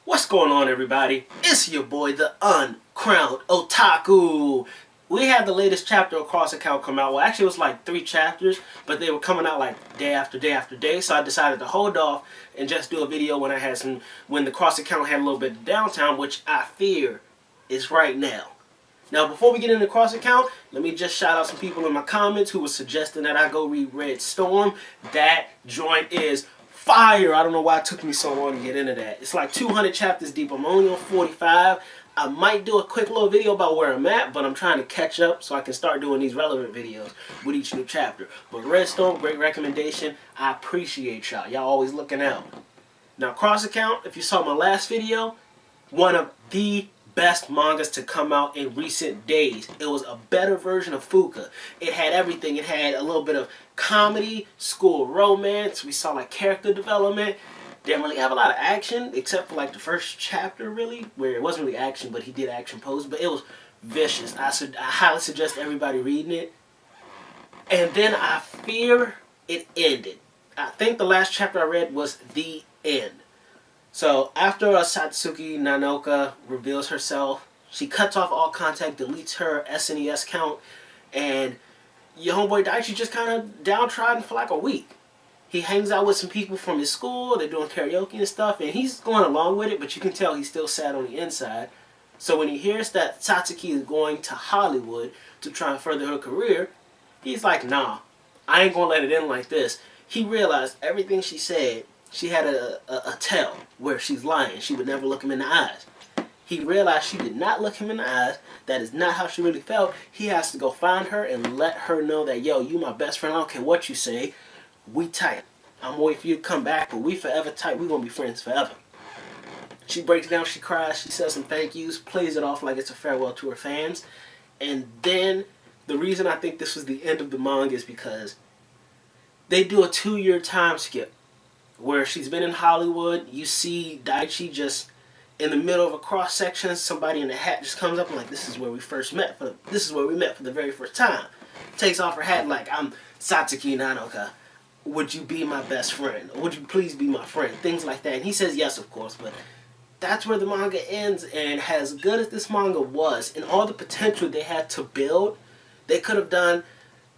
What's going on, everybody? It's your boy, the Uncrowned Otaku. We had the latest chapter of Cross Account come out. Well, actually, it was like 3 chapters, but they were coming out like day after day after day. So I decided to hold off and just do a video when the Cross Account had a little bit of downtime, which I fear is right now. Now, before we get into Cross Account, let me just shout out some people in my comments who were suggesting that I go read Red Storm. That joint is fire. I don't know why it took me so long to get into that. It's like 200 chapters deep. I'm only on 45. I might do a quick little video about where I'm at, but I'm trying to catch up so I can start doing these relevant videos with each new chapter. But Red Storm, great recommendation. I appreciate y'all. Y'all always looking out. Now, Cross Account, if you saw my last video, one of the best mangas to come out in recent days. It was a better version of Fuka. It had everything. It had a little bit of comedy, school romance. We saw like character development. Didn't really have a lot of action except for like the first chapter, really, where it wasn't really action, but he did action pose. But it was vicious. I highly suggest everybody reading it. And then I fear it ended. I think the last chapter I read was the end. So after Satsuki Nanoka reveals herself, she cuts off all contact, deletes her SNES account, and your homeboy Daichi just kind of downtrodden for like a week. He hangs out with some people from his school, they're doing karaoke and stuff, and he's going along with it, but you can tell he's still sad on the inside. So when he hears that Satsuki is going to Hollywood to try and further her career, he's like, nah, I ain't gonna let it end like this. He realized everything she said, she had a tell where she's lying. She would never look him in the eyes. He realized she did not look him in the eyes. That is not how she really felt. He has to go find her and let her know that, yo, you my best friend. I don't care what you say. We tight. I'm waiting for you to come back, but we forever tight. We gonna be friends forever. She breaks down. She cries. She says some thank yous. Plays it off like it's a farewell to her fans. And then the reason I think this was the end of the manga is because they do a 2-year time skip, where she's been in Hollywood. You see Daichi just in the middle of a cross section. Somebody in a hat just comes up and like, this is where we met for the very first time. Takes off her hat like, I'm Satsuki Nanoka. Would you be my best friend? Would you please be my friend? Things like that. And he says yes, of course. But that's where the manga ends. And as good as this manga was, and all the potential they had to build, they could have done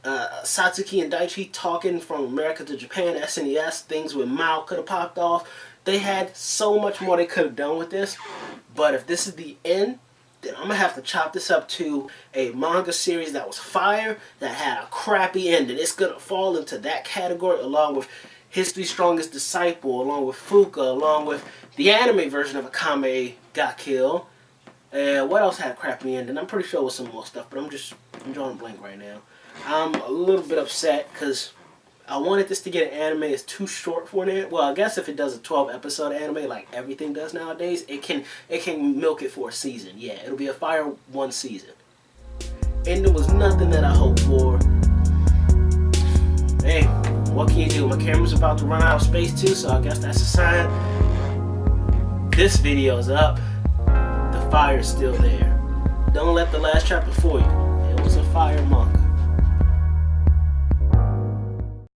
Satsuki and Daichi talking from America to Japan, SNES, things with Mao could have popped off. They had so much more they could have done with this. But if this is the end, then I'm going to have to chop this up to a manga series that was fire, that had a crappy ending. It's going to fall into that category along with History's Strongest Disciple, along with Fuka, along with the anime version of Akame ga Kill. What else had a crappy ending? I'm pretty sure it was some more stuff, but I'm drawing a blank right now. I'm a little bit upset because I wanted this to get an anime. It's too short for it. Well, I guess if it does a 12-episode anime like everything does nowadays, it can milk it for a season. Yeah, it'll be a fire 1 season. And there was nothing that I hoped for. Hey, what can you do? My camera's about to run out of space too, so I guess that's a sign. This video's up. The fire's still there. Don't let the last chapter fool you. It was a fire month.